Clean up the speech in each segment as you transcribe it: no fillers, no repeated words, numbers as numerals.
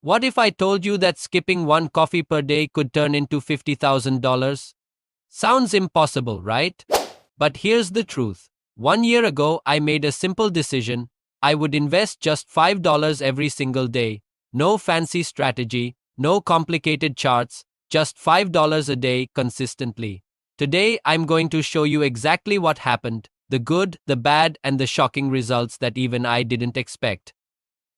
What if I told you that skipping one coffee per day could turn into $50,000? Sounds impossible, right? But here's the truth. 1 year ago, I made a simple decision. I would invest just $5 every single day. No fancy strategy, no complicated charts, just $5 a day consistently. Today, I'm going to show you exactly what happened, the good, the bad, and the shocking results that even I didn't expect.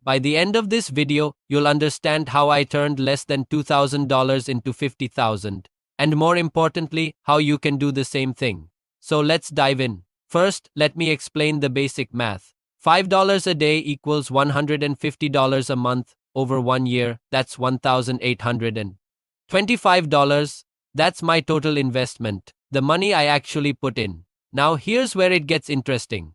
By the end of this video, you'll understand how I turned less than $2,000 into $50,000, and more importantly, how you can do the same thing. So let's dive in. First, let me explain the basic math. $5 a day equals $150 a month over 1 year. That's $1,825. That's my total investment, the money I actually put in. Now here's where it gets interesting.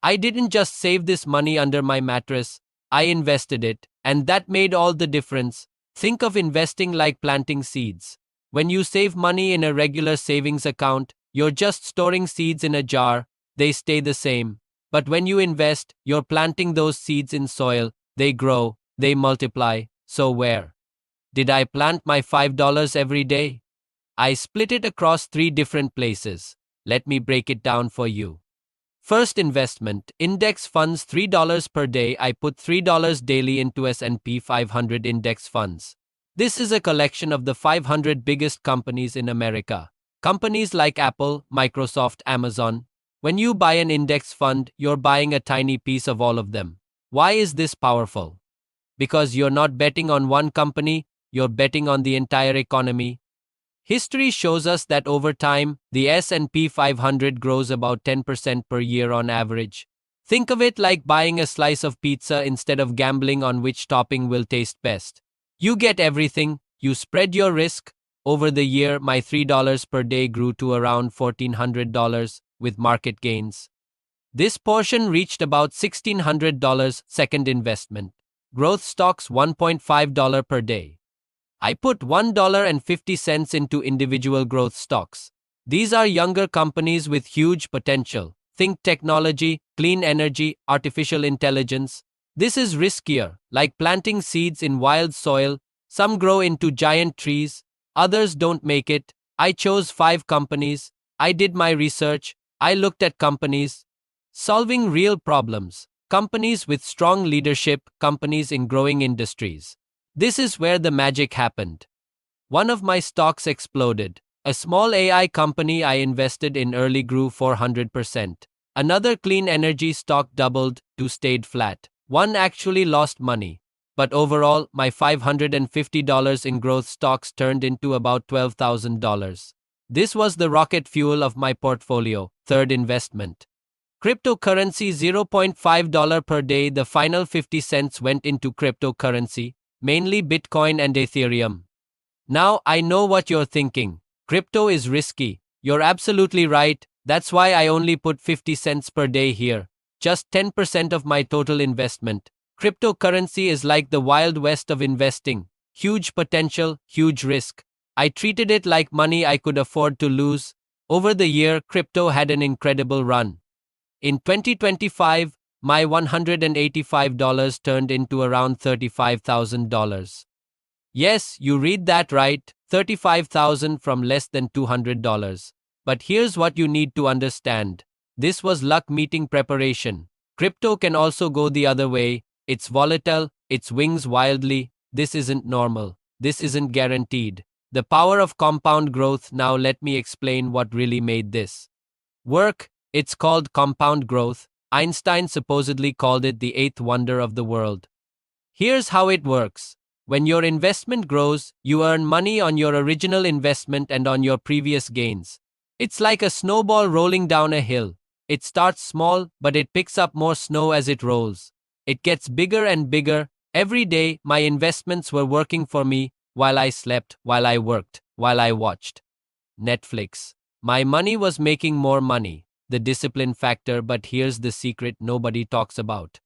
I didn't just save this money under my mattress, I invested it, and that made all the difference. Think of investing like planting seeds. When you save money in a regular savings account, you're just storing seeds in a jar, they stay the same. But when you invest, you're planting those seeds in soil, they grow, they multiply. So where did I plant my $5 every day? I split it across 3 different places. Let me break it down for you. First investment, index funds $3 per day. I put $3 daily into S&P 500 index funds. This is a collection of the 500 biggest companies in America. Companies like Apple, Microsoft, Amazon. When you buy an index fund, you're buying a tiny piece of all of them. Why is this powerful? Because you're not betting on one company, you're betting on the entire economy. History shows us that over time, the S&P 500 grows about 10% per year on average. Think of it like buying a slice of pizza instead of gambling on which topping will taste best. You get everything, you spread your risk. Over the year, my $3 per day grew to around $1,400 with market gains. This portion reached about $1,600. Second investment, growth stocks $1.5 per day. I put $1.50 into individual growth stocks. These are younger companies with huge potential. Think technology, clean energy, artificial intelligence. This is riskier, like planting seeds in wild soil. Some grow into giant trees, others don't make it. I chose 5 companies. I did my research. I looked at companies solving real problems, companies with strong leadership, companies in growing industries. This is where the magic happened. One of my stocks exploded. A small AI company I invested in early grew 400%. Another clean energy stock doubled, 2 stayed flat. One actually lost money. But overall, my $550 in growth stocks turned into about $12,000. This was the rocket fuel of my portfolio. Third investment, cryptocurrency $0.5 per day. The final 50 cents went into cryptocurrency, mainly Bitcoin and Ethereum. Now I know what you're thinking. Crypto is risky. You're absolutely right. That's why I only put 50 cents per day here. Just 10% of my total investment. Cryptocurrency is like the Wild West of investing. Huge potential, huge risk. I treated it like money I could afford to lose. Over the year, crypto had an incredible run. In 2025, my $185 turned into around $35,000. Yes, you read that right, $35,000 from less than $200. But here's what you need to understand. This was luck meeting preparation. Crypto can also go the other way. It's volatile, it swings wildly. This isn't normal. This isn't guaranteed. The power of compound growth. Now let me explain what really made this work. It's called compound growth. Einstein supposedly called it the 8th wonder of the world. Here's how it works. When your investment grows, you earn money on your original investment and on your previous gains. It's like a snowball rolling down a hill. It starts small, but it picks up more snow as it rolls. It gets bigger and bigger. Every day, my investments were working for me while I slept, while I worked, while I watched Netflix. My money was making more money. The discipline factor. But here's the secret nobody talks about.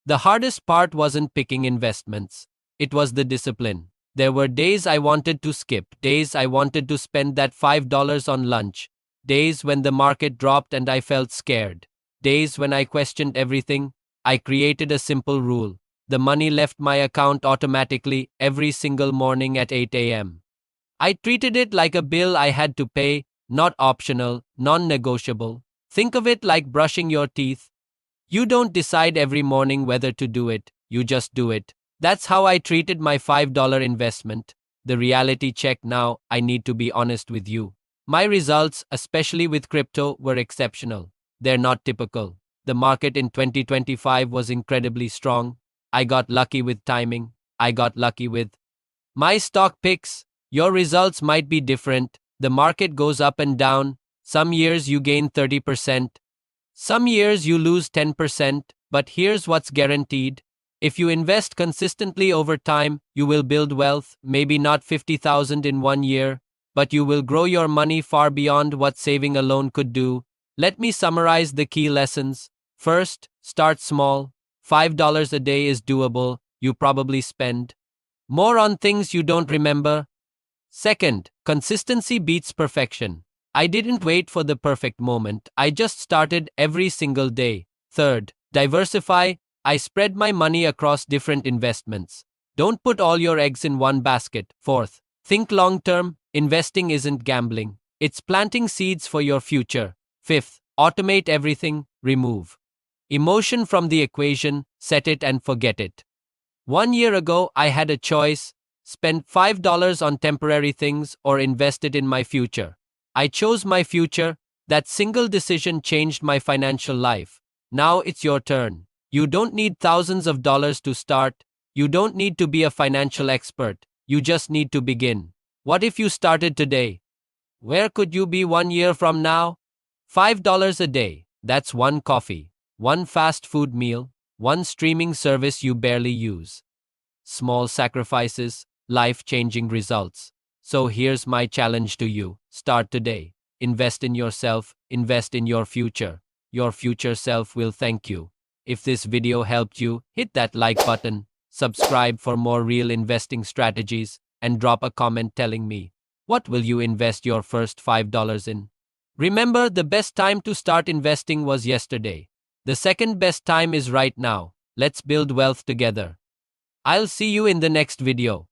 The hardest part wasn't picking investments. It was the discipline. There were days I wanted to skip, days I wanted to spend that $5 on lunch, days when the market dropped and I felt scared, days when I questioned everything. I created a simple rule. The money left my account automatically every single morning at 8 a.m. I treated it like a bill I had to pay, not optional, non-negotiable. Think of it like brushing your teeth. You don't decide every morning whether to do it, you just do it. That's how I treated my $5 investment. The reality check now, I need to be honest with you. My results, especially with crypto, were exceptional. They're not typical. The market in 2025 was incredibly strong. I got lucky with timing. I got lucky with my stock picks. Your results might be different. The market goes up and down. Some years you gain 30%. Some years you lose 10%. But here's what's guaranteed. If you invest consistently over time, you will build wealth, maybe not 50,000 in 1 year, but you will grow your money far beyond what saving alone could do. Let me summarize the key lessons. First, start small. $5 a day is doable. You probably spend more on things you don't remember. Second, consistency beats perfection. I didn't wait for the perfect moment. I just started every single day. Third, diversify. I spread my money across different investments. Don't put all your eggs in one basket. Fourth, think long term. Investing isn't gambling. It's planting seeds for your future. Fifth, automate everything. Remove emotion from the equation. Set it and forget it. 1 year ago, I had a choice. Spend $5 on temporary things or invest it in my future. I chose my future. That single decision changed my financial life. Now it's your turn. You don't need thousands of dollars to start. You don't need to be a financial expert. You just need to begin. What if you started today? Where could you be 1 year from now? $5 a day. That's one coffee, one fast food meal, one streaming service you barely use. Small sacrifices, life-changing results. So here's my challenge to you. Start today. Invest in yourself. Invest in your future. Your future self will thank you. If this video helped you, hit that like button, subscribe for more real investing strategies, and drop a comment telling me, what will you invest your first $5 in? Remember, the best time to start investing was yesterday. The second best time is right now. Let's build wealth together. I'll see you in the next video.